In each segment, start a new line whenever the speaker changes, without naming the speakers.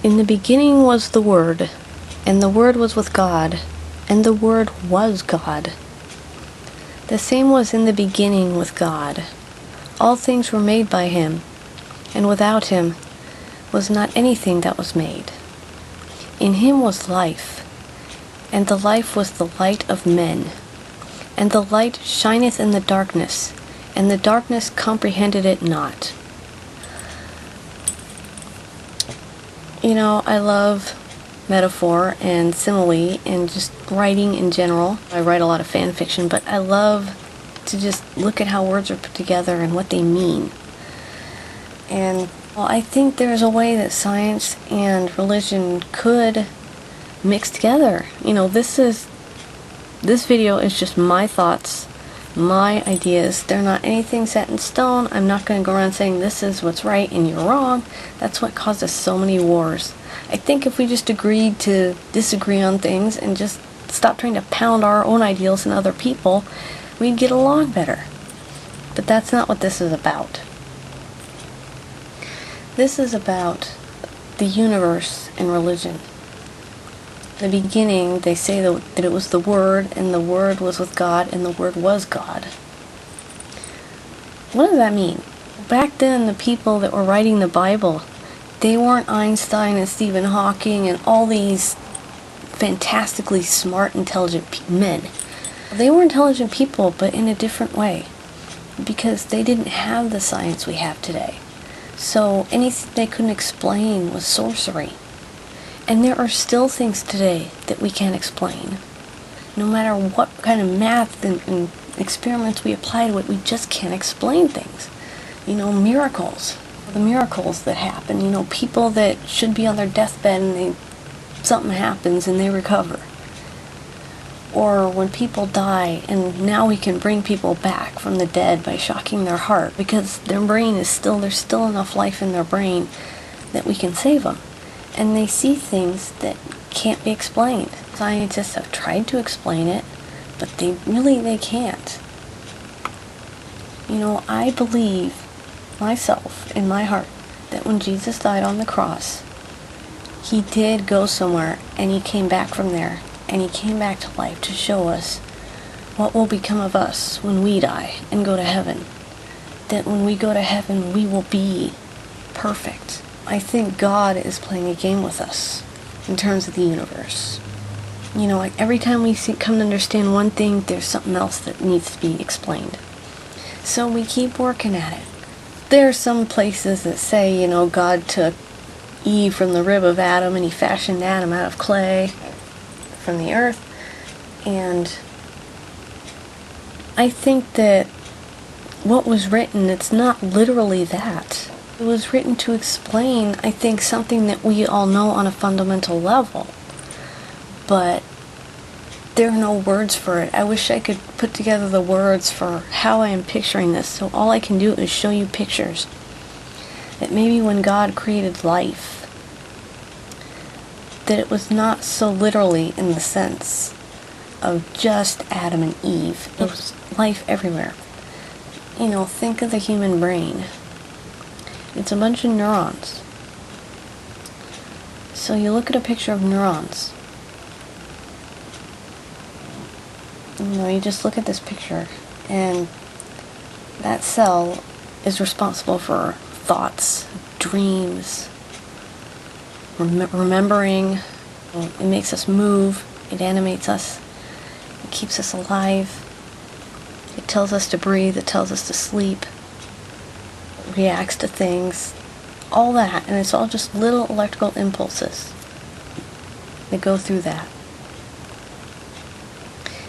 In the beginning was the Word, and the Word was with God, and the Word was God. The same was in the beginning with God. All things were made by him, and without him was not anything that was made. In him was life, and the life was the light of men. And the light shineth in the darkness, and the darkness comprehended it not. You know, I love metaphor and simile and just writing in general. I write a lot of fan fiction, but I love to just look at how words are put together and what they mean. And well, I think there's a way that science and religion could mix together. You know, this video is just my thoughts, my ideas. They're not anything set in stone. I'm not going to go around saying this is what's right and you're wrong. That's what causes so many wars. I think if we just agreed to disagree on things and just stop trying to pound our own ideals in other people, we'd get along better. But that's not what this is about. This is about the universe and religion. In the beginning, they say that it was the Word, and the Word was with God, and the Word was God. What does that mean? Back then, the people that were writing the Bible, they weren't Einstein and Stephen Hawking and all these fantastically smart, intelligent men. They were intelligent people, but in a different way, because they didn't have the science we have today. So anything they couldn't explain was sorcery. And there are still things today that we can't explain. No matter what kind of math and experiments we apply to it, we just can't explain things. You know, miracles. The miracles that happen. You know, people that should be on their deathbed and something happens and they recover. Or when people die and now we can bring people back from the dead by shocking their heart because their brain is there's still enough life in their brain that we can save them. And they see things that can't be explained. Scientists have tried to explain it, but they can't. You know, I believe myself in my heart that when Jesus died on the cross, he did go somewhere and he came back from there and he came back to life to show us what will become of us when we die and go to heaven. That when we go to heaven, we will be perfect. I think God is playing a game with us in terms of the universe. You know, like every time we come to understand one thing, there's something else that needs to be explained. So we keep working at it. There are some places that say, you know, God took Eve from the rib of Adam and he fashioned Adam out of clay from the earth. And I think that what was written, it's not literally that. It was written to explain, I think, something that we all know on a fundamental level. But there are no words for it. I wish I could put together the words for how I am picturing this. So all I can do is show you pictures. That maybe when God created life, that it was not so literally in the sense of just Adam and Eve. It was life everywhere. You know, think of the human brain. It's a bunch of neurons. So you look at a picture of neurons. You know, you just look at this picture, and that cell is responsible for thoughts, dreams, remembering. It makes us move. It animates us. It keeps us alive. It tells us to breathe. It tells us to sleep. Reacts to things, all that, and it's all just little electrical impulses that go through that.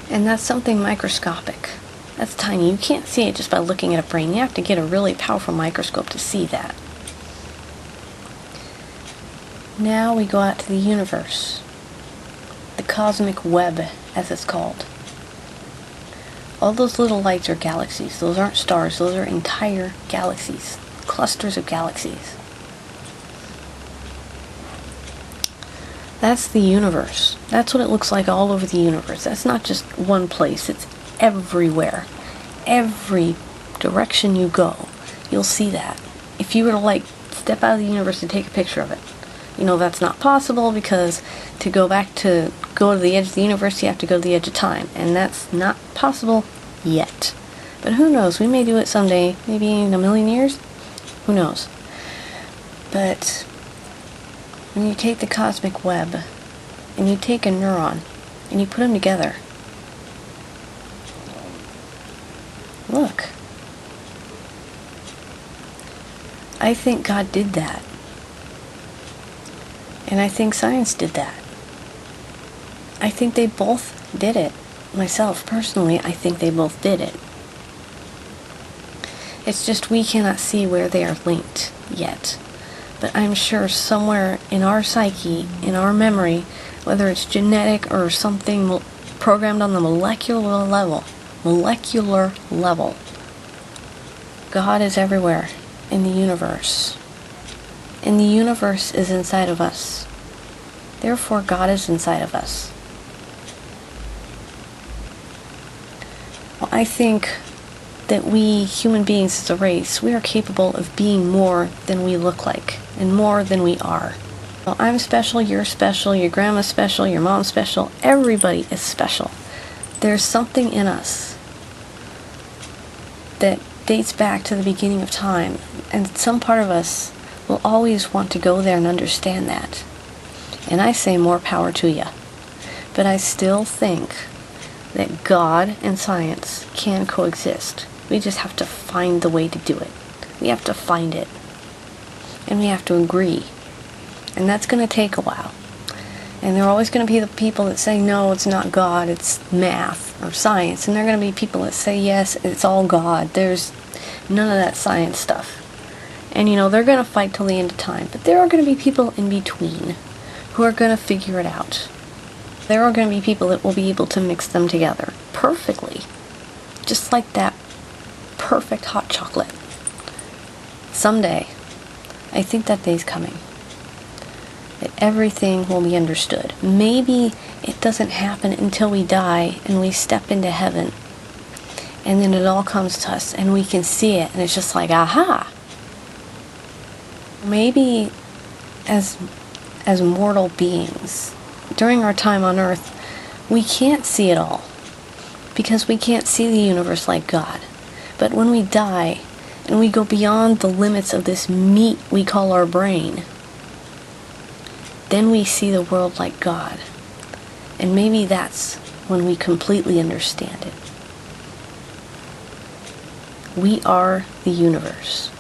And that's something microscopic. That's tiny. You can't see it just by looking at a brain. You have to get a really powerful microscope to see that. Now we go out to the universe, the cosmic web, as it's called. All those little lights are galaxies. Those aren't stars. Those are entire galaxies. Clusters of galaxies. That's the universe. That's what it looks like all over the universe. That's not just one place. It's everywhere. Every direction you go, you'll see that. If you were to, step out of the universe and take a picture of it, that's not possible because to go to the edge of the universe, you have to go to the edge of time. And that's not possible yet. But who knows? We may do it someday, maybe in a million years. Who knows? But when you take the cosmic web and you take a neuron and you put them together, look. I think God did that. And I think science did that. I think they both did it. Myself, personally, I think they both did it. It's just we cannot see where they are linked yet. But I'm sure somewhere in our psyche, in our memory, whether it's genetic or something programmed on the molecular level, God is everywhere in the universe. And the universe is inside of us. Therefore, God is inside of us. Well, I think that we human beings as a race, we are capable of being more than we look like and more than we are. Well, I'm special, you're special, your grandma's special, your mom's special, everybody is special. There's something in us that dates back to the beginning of time, and some part of us will always want to go there and understand that. And I say more power to you. But I still think that God and science can coexist. We just have to find the way to do it. We have to find it. And we have to agree. And that's going to take a while. And there are always going to be the people that say, no, it's not God, it's math or science. And there are going to be people that say, yes, it's all God. There's none of that science stuff. And they're going to fight till the end of time. But there are going to be people in between who are going to figure it out. There are going to be people that will be able to mix them together perfectly. Just like that perfect hot chocolate. Someday, I think that day's coming. That everything will be understood. Maybe it doesn't happen until we die and we step into heaven. And then it all comes to us and we can see it and it's just like, aha! Maybe as mortal beings, during our time on Earth, we can't see it all. Because we can't see the universe like God. But when we die, and we go beyond the limits of this meat we call our brain, then we see the world like God. And maybe that's when we completely understand it. We are the universe.